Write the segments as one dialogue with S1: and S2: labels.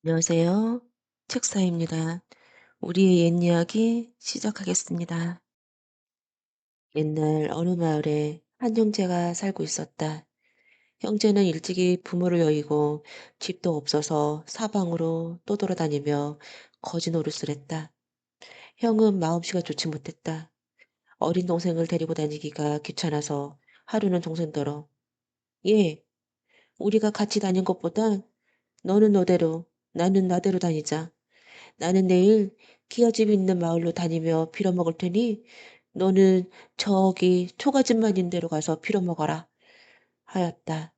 S1: 안녕하세요. 책사입니다. 우리의 옛 이야기 시작하겠습니다. 옛날 어느 마을에 한 형제가 살고 있었다. 형제는 일찍이 부모를 여의고 집도 없어서 사방으로 떠돌아다니며 거지 노릇을 했다. 형은 마음씨가 좋지 못했다. 어린 동생을 데리고 다니기가 귀찮아서 하루는 동생더러 얘, 우리가 같이 다닌 것보다 너는 너대로 나는 나대로 다니자. 나는 내일 기아집 있는 마을로 다니며 빌어먹을 테니 너는 저기 초가집만 있는 데로 가서 빌어먹어라 하였다.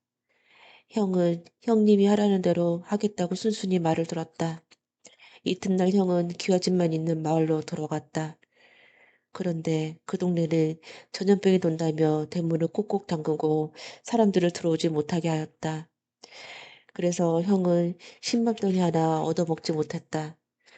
S1: 형은 형님이 하라는 대로 하겠다고 순순히 말을 들었다. 이튿날 형은 기아집만 있는 마을로 들어갔다. 그런데 그 동네는 전염병이 돈다며 대문을 꼭꼭 잠그고 사람들을 들어오지 못하게 하였다. 그래서 형은 신밥덩이 하나 얻어먹지 못했다.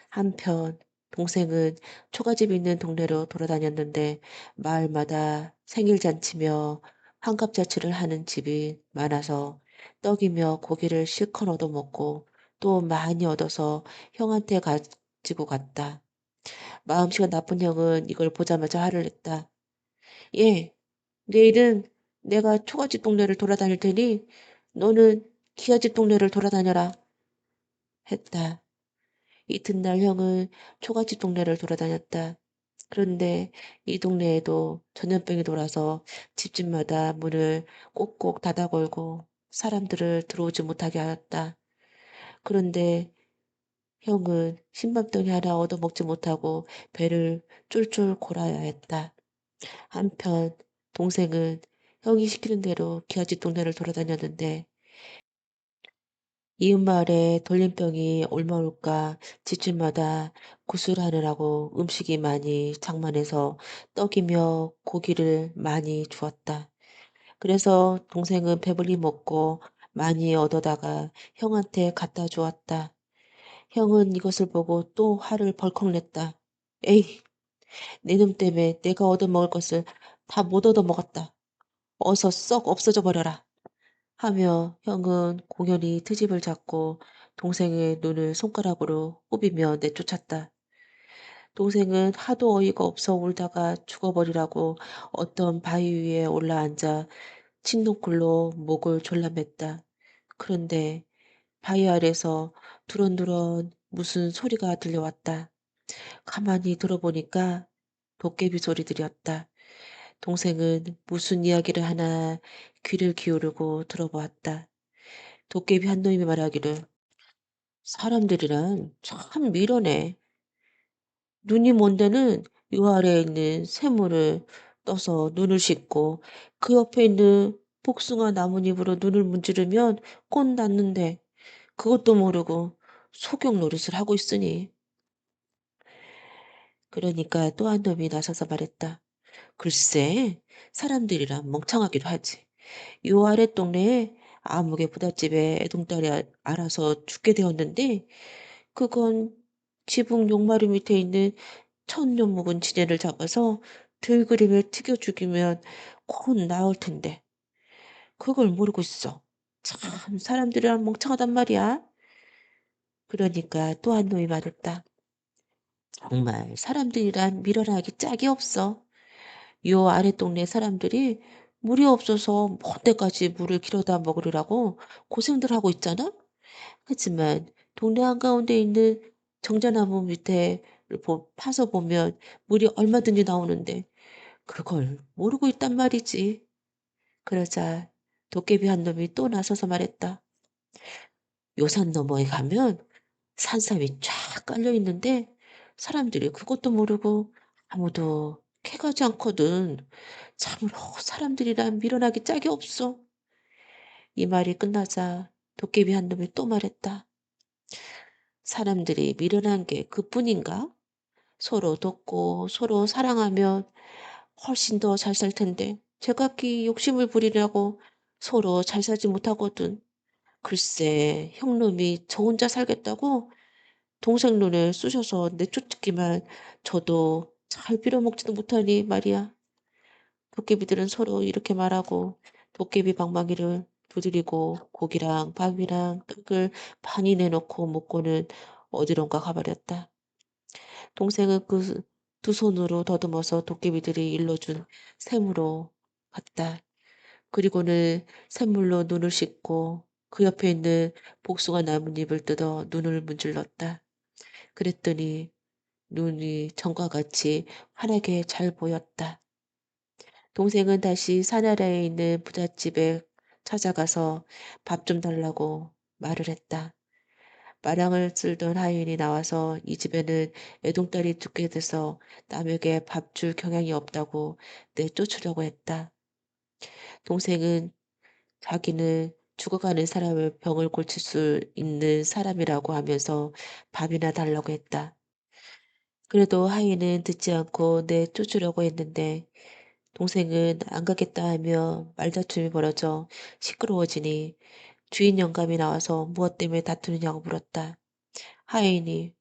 S1: 한편 동생은 초가집 있는 동네로 돌아다녔는데 마을마다 생일잔치며 환갑잔치를 하는 집이 많아서 떡이며 고기를 실컷 얻어먹고 또 많이 얻어서 형한테 가지고 갔다. 마음씨가 나쁜 형은 이걸 보자마자 화를 냈다. 예, 내일은 내가 초가집 동네를 돌아다닐 테니 너는 기아집 동네를 돌아다녀라 했다. 이튿날 형은 초가집 동네를 돌아다녔다. 그런데 이 동네에도 전염병이 돌아서 집집마다 문을 꼭꼭 닫아 걸고 사람들을 들어오지 못하게 하였다. 그런데 형은 신밥덩이 하나 얻어먹지 못하고 배를 쫄쫄 골아야 했다. 한편 동생은 형이 시키는 대로 기아집 동네를 돌아다녔는데 이웃마을에 돌림병이 얼마 올까 집집마다 구슬하느라고 음식이 많이 장만해서 떡이며 고기를 많이 주었다. 그래서 동생은 배불리 먹고 많이 얻어다가 형한테 갖다 주었다. 형은 이것을 보고 또 화를 벌컥 냈다. 에이, 내 놈 때문에 내가 얻어먹을 것을 다 못 얻어먹었다. 어서 썩 없어져 버려라. 하며 형은 공연히 트집을 잡고 동생의 눈을 손가락으로 후비며 내쫓았다. 동생은 하도 어이가 없어 울다가 죽어버리라고 어떤 바위 위에 올라앉아 침노골로 목을 졸라맸다. 그런데 바위 아래서 두런두런 무슨 소리가 들려왔다. 가만히 들어보니까 도깨비 소리들이었다. 동생은 무슨 이야기를 하나 귀를 기울이고 들어보았다. 도깨비 한 놈이 말하기를 사람들이란 참 미련해. 눈이 먼 데는 요 아래에 있는 샘물을 떠서 눈을 씻고 그 옆에 있는 복숭아 나뭇잎으로 눈을 문지르면 꽃 났는데 그것도 모르고 소경 노릇을 하고 있으니. 그러니까 또 한 놈이 나서서 말했다. 글쎄, 사람들이란 멍청하기도 하지. 요 아래 동네에 아무개 부잣집에 애동딸이 알아서 죽게 되었는데 그건 지붕 용마루 밑에 있는 천년 묵은 지네를 잡아서 들그림에 튀겨 죽이면 곧 나을 텐데 그걸 모르고 있어. 참 사람들이란 멍청하단 말이야. 그러니까 또 한 놈이 말했다. 정말 사람들이란 미련하기 짝이 없어. 요 아래 동네 사람들이 물이 없어서 먼 데까지 물을 길어다 먹으려고 고생들 하고 있잖아? 하지만 동네 한가운데 있는 정자나무 밑에 파서 보면 물이 얼마든지 나오는데 그걸 모르고 있단 말이지. 그러자 도깨비 한 놈이 또 나서서 말했다. 요 산 너머에 가면 산삼이 쫙 깔려 있는데 사람들이 그것도 모르고 아무도 캐가지 않거든. 참으로 사람들이란 미련하기 짝이 없어. 이 말이 끝나자 도깨비 한 놈이 또 말했다. 사람들이 미련한 게 그뿐인가? 서로 돕고 서로 사랑하면 훨씬 더 잘 살 텐데 제각기 욕심을 부리려고 서로 잘 살지 못하거든. 글쎄 형놈이 저 혼자 살겠다고 동생 눈을 쑤셔서 내쫓기만 저도 잘 빌어먹지도 못하니 말이야. 도깨비들은 서로 이렇게 말하고 도깨비 방망이를 두드리고 고기랑 밥이랑 떡을 많이 내놓고 먹고는 어디론가 가버렸다. 동생은 그 두 손으로 더듬어서 도깨비들이 일러준 샘으로 갔다. 그리고는 샘물로 눈을 씻고 그 옆에 있는 복숭아 나뭇잎을 뜯어 눈을 문질렀다. 그랬더니 눈이 전과 같이 환하게 잘 보였다. 동생은 다시 산 아래에 있는 부잣집에 찾아가서 밥 좀 달라고 말을 했다. 마량을 쓸던 하인이 나와서 이 집에는 애동딸이 죽게 돼서 남에게 밥 줄 경향이 없다고 내쫓으려고 했다. 동생은 자기는 죽어가는 사람을 병을 고칠 수 있는 사람이라고 하면서 밥이나 달라고 했다. 그래도 하인은 듣지 않고 내쫓으려고 했는데 동생은 안 가겠다 하며 말다툼이 벌어져 시끄러워지니 주인 영감이 나와서 무엇 때문에 다투느냐고 물었다. 하인이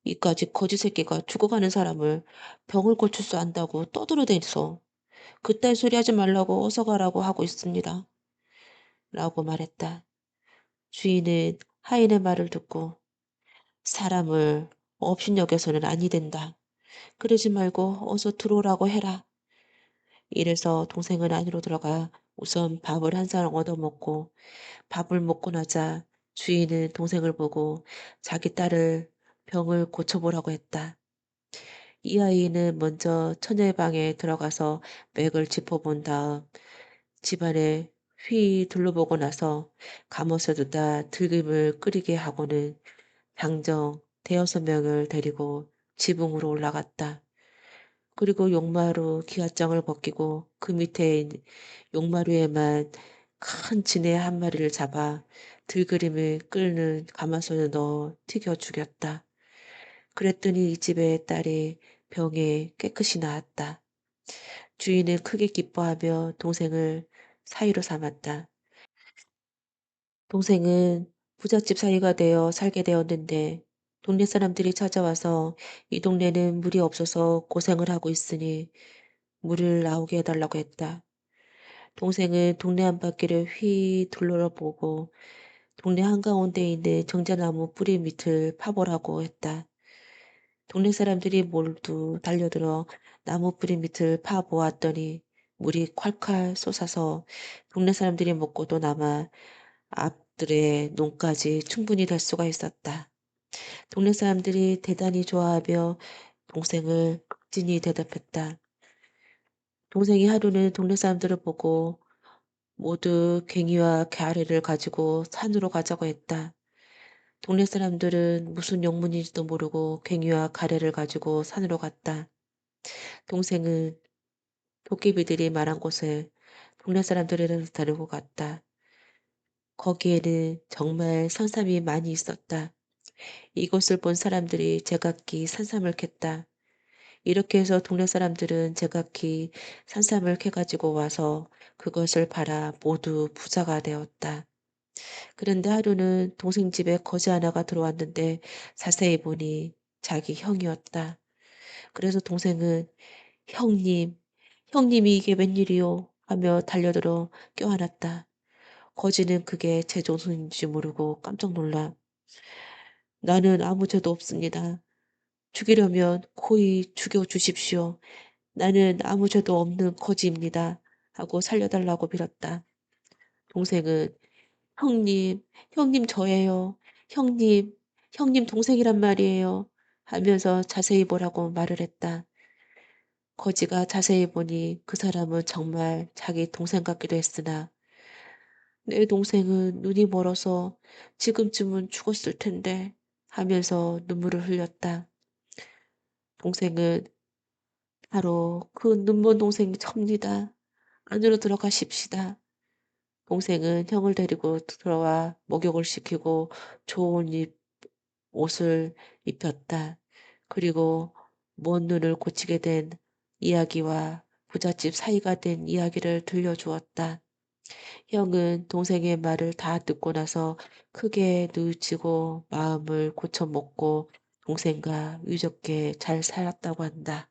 S1: 이까짓 거지 새끼가 죽어가는 사람을 병을 고칠 수 안다고 떠들어대서 그딴 소리 하지 말라고 어서 가라고 하고 있습니다. 라고 말했다. 주인은 하인의 말을 듣고 사람을 업신여겨서는 아니 된다. 그러지 말고 어서 들어오라고 해라. 이래서 동생은 안으로 들어가 우선 밥을 한 사람 얻어먹고 밥을 먹고 나자 주인은 동생을 보고 자기 딸을 병을 고쳐보라고 했다. 이 아이는 먼저 처녀의 방에 들어가서 맥을 짚어본 다음 집안에 휘 둘러보고 나서 감옷에 두다 들김을 끓이게 하고는 당정 대여섯 명을 데리고 지붕으로 올라갔다. 그리고 용마루 기와장을 벗기고 그 밑에 용마루에만 큰 진해 한 마리를 잡아 들기름을 끓는 가마솥에 넣어 튀겨 죽였다. 그랬더니 이 집의 딸이 병에 깨끗이 나았다. 주인은 크게 기뻐하며 동생을 사위로 삼았다. 동생은 부잣집 사위가 되어 살게 되었는데 동네 사람들이 찾아와서 이 동네는 물이 없어서 고생을 하고 있으니 물을 나오게 해달라고 했다. 동생은 동네 한 바퀴를 휘 둘러보고 동네 한가운데 있는 정자나무 뿌리 밑을 파보라고 했다. 동네 사람들이 모두 달려들어 나무 뿌리 밑을 파보았더니 물이 콸콸 솟아서 동네 사람들이 먹고도 남아 앞들의 논까지 충분히 될 수가 있었다. 동네 사람들이 대단히 좋아하며 동생을 극진히 대답했다. 동생이 하루는 동네 사람들을 보고 모두 괭이와 가래를 가지고 산으로 가자고 했다. 동네 사람들은 무슨 영문인지도 모르고 괭이와 가래를 가지고 산으로 갔다. 동생은 도깨비들이 말한 곳에 동네 사람들을 데리고 갔다. 거기에는 정말 선삼이 많이 있었다. 이곳을 본 사람들이 제각기 산삼을 캤다. 이렇게 해서 동네 사람들은 제각기 산삼을 캐가지고 와서 그것을 팔아 모두 부자가 되었다. 그런데 하루는 동생 집에 거지 하나가 들어왔는데 자세히 보니 자기 형이었다. 그래서 동생은 형님, 형님이 이게 웬일이요? 하며 달려들어 껴안았다. 거지는 그게 제 조손인지 모르고 깜짝 놀라 나는 아무 죄도 없습니다. 죽이려면 고이 죽여주십시오. 나는 아무 죄도 없는 거지입니다. 하고 살려달라고 빌었다. 동생은 형님, 형님 저예요. 형님, 형님 동생이란 말이에요. 하면서 자세히 보라고 말을 했다. 거지가 자세히 보니 그 사람은 정말 자기 동생 같기도 했으나 내 동생은 눈이 멀어서 지금쯤은 죽었을 텐데 하면서 눈물을 흘렸다. 동생은 바로 그 눈먼 동생이 접니다. 안으로 들어가십시다. 동생은 형을 데리고 들어와 목욕을 시키고 좋은 옷을 입혔다. 그리고 먼 눈을 고치게 된 이야기와 부잣집 사이가 된 이야기를 들려주었다. 형은 동생의 말을 다 듣고 나서 크게 뉘우치고 마음을 고쳐먹고 동생과 유좋게 잘 살았다고 한다.